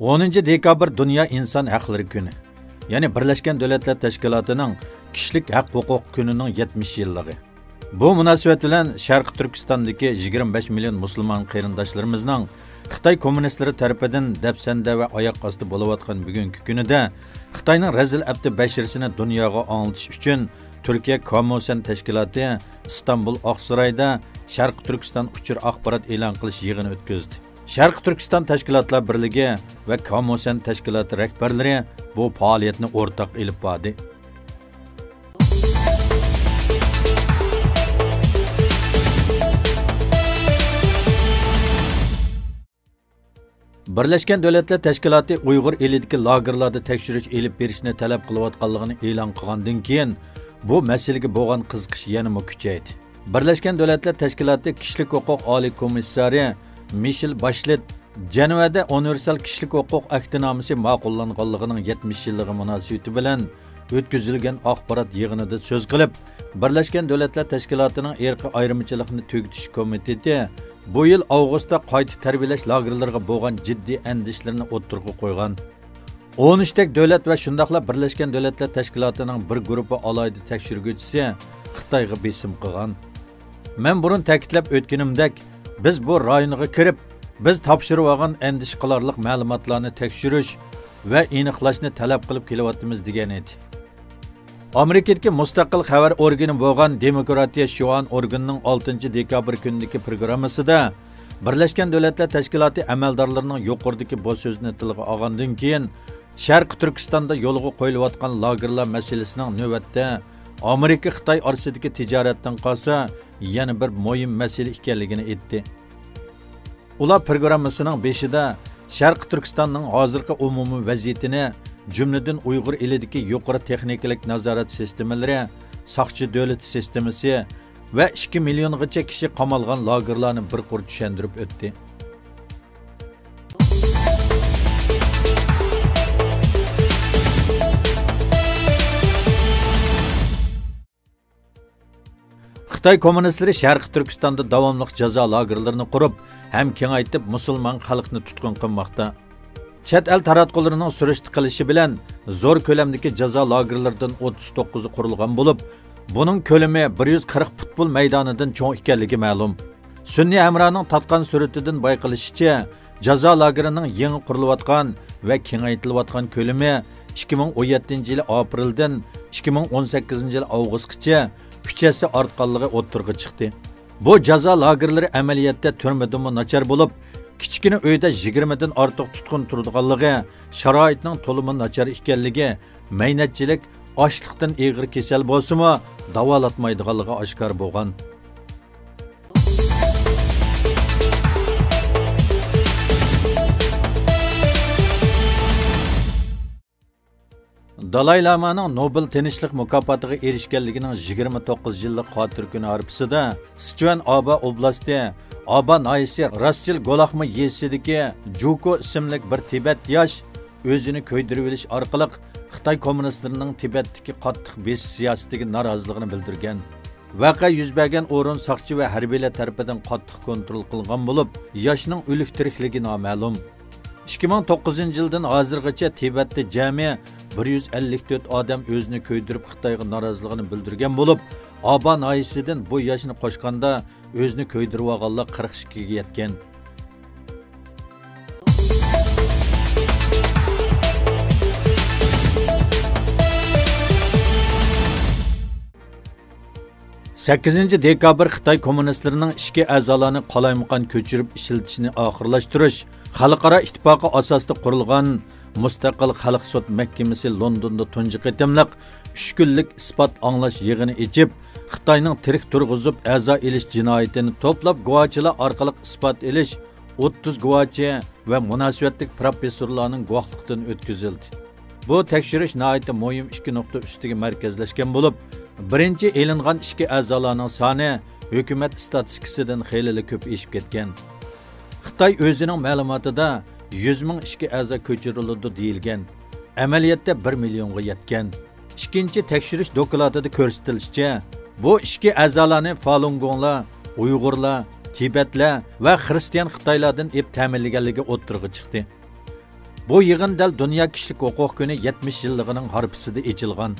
10 dekabr Dünya İnsan Hakları Günü. Yani Birleşken Devletler Teşkilatı'nın Kişilik Hak Hukuk Günü'nün 70 yıllığı. Bu münasebet bilen Şarkı Türkistan'daki 25 milyon Müslüman qarindoshlarımızning Xitoy kommunistleri tarafidan depsende ve ayak astı bo'layotgan bugungi kunida Xitoyning razil abdi bashirisini dunyoga anglatish uchun Türkiye Komünist Teşkilatı İstanbul Oqsaroyda Şarkı Türkistan uchur axborot e'lon qilish yig'ini o'tkazdi. Şarkı Türkistan Teşkilatlar Birligi ve Komünist Teşkilatı rahbarlari bu faoliyatni o'rtaq elib bordi. Birleşken Devletler Teşkilatı Uyghur elidagi lagerlarda tekshirish elib berishni talab qilayotganligini e'lon qilgandan keyin bu masalaga bo'lgan qiziqish yanada kuchaydi. Birleşken Devletler Teşkilatı Kişilik Hukuk Oliy Komissari Michel Bachelet Cenevada Universal Kişilik Hukuk Akdnomasi ma'qullanganligining 70 yilligi munosabati bilan o'tkazilgan axborot yig'inida so'z qilib, Birleşken Devletler Teşkilatı'nın irqiy ayrımchilikni tugutish komiteti bu yil avgustda qayta tarbiyalash lagerlariga bo'lgan jiddiy andishlarni o'ttirg'i qo'ygan. 13 tek davlat va shundaqla Birleşken Devletler Teşkilatı'nın bir guruhi alayda tekshiruvchisi Xitoyga besim qilgan. Men burun ta'kidlab o'tganimdek, biz bu rayonga kirib, biz topshirib olgan andish qilarlik ma'lumotlarni tekshirish va aniqlashni talab qilib kelyapmiz degan edi. Amerikadagi mustaqil xabar organi bo'lgan Demokratiya Shuan organining 6 dekabr kunidagi programmasida Birleşken Devletler Teşkilatı amaldorlarining yuqoridagi bu so'zni tilga olgandan keyin Sharq Turkistonda yo'lga qo'yilayotgan lagerlar masalasining navbatda Amerika Xitoy orasidagi tijoratdan qolsa yana bir muhim masala ekanligini aytdi. Ular programmasining beshida Sharq Turkistonning hozirgi umumiy vaziyatini, jumladan Uyg'ur elidagi yuqori texnikalik nazorat sistemalari, saqchi davlat sistemasi va 2 milliongacha kishi qamalgan lagerlarni bir qur tushuntirib o'tdi. Xitoy kommunistleri Sharqi Turkistonda davomli jazo lagerlarini qurib, ham kengaytib musulmon xalqni tutqun qilmoqda. Chet el taratqullarining surishti qilishi bilan zo'r ko'lamdagi jazo lagerlaridan 39 qurilgan bo'lib, buning ko'lami 140 futbol maydonidan cho'ng ekanligi ma'lum. Sunniy Hamraning tatqan suratidan bayqilishicha, jazo lagerining yangi qurilayotgan va kengaytilayotgan ko'lami 2017-yil apreldan 2018-yil avgustgacha 3 yil ortganligi o'ttirg'i chiqdi. Bu jazo lagerlari amaliyotda turmadimi nachar bo'lib, kichkina uyda 20 dan ortiq tutqun turadiganligi, sharoitning to'limi nachar ekanligi, maynatchilik, ochliqdan og'ir kasal bo'lsa-mu davolatmaydiganligi oshkor bo'lgan. Dalai Lama'nın Nobel Tinchlik mukofotiga erishganligining 29 yillik xotir kuni arifasida Sichuan Aba oblasti Aba noyasi Raschil Golaxma yesidagi Juko ismli bir Tibet yosh o'zini ko'ydirib olish orqali Xitoy kommunistlarining Tibetdagi qattiq besish siyosatiga noroziligini bildirgan. Voqea yuz bergan o'rin saqchi va harbiylar tomonidan qattiq kontrol qilingan bo'lib, yoshning o'lik tirikligi noma'lum. 2009-yildan hozirgacha Tibetda jami 154 odam o'zini ko'ydirib Xitoyga noroziligini bildirgan bo'lib, Aba noyasidan bu yoshni qo'shganda o'zini ko'ydirib olganlar 42 ga yetgan. Sakkizinchi dekabr Xitoy kommunistlarining ishki a'zolarini qalaymaqon ko'chirib ishlatishni oxirlashtirish xalqaro ittifoqi asosida qurilgan Mustaqil Xalq sud mahkamasi Londonda tunji qitimliq 3 kunlik isbot anglash yig'ini ochib, Xitoyning tirik turg'izib a'zo elish jinoyatini to'plab guvohchilar orqali isbot elish 30 guvohchi va munosabatlik professorlarning guvohligidan o'tkazildi. Bu tekshirish nihoyatda muhim 2 nuqta ustiga markazlashgan bo'lib, birinchi e'lingan ishki a'zolarning soni hukumat statistikasidan xeyli ko'p eshib ketgan. Xitoy o'zining ma'lumotida 100 ming ishki a'zo ko'chirildi deyilgan. Amaliyotda 1 millionga yetgan. Ikkinchi tekshirish dokladida ko'rsatilishicha, bu ishki a'zolarni Falun Gonglar, Uyg'urlar, Tibetlar va xristian Xitoylardan ta'minlaganligi o'ttirg'i chiqdi. Bu yig'in dal Dunyo kishilik huquq kuni 70 yilligining harpisida ochilgan.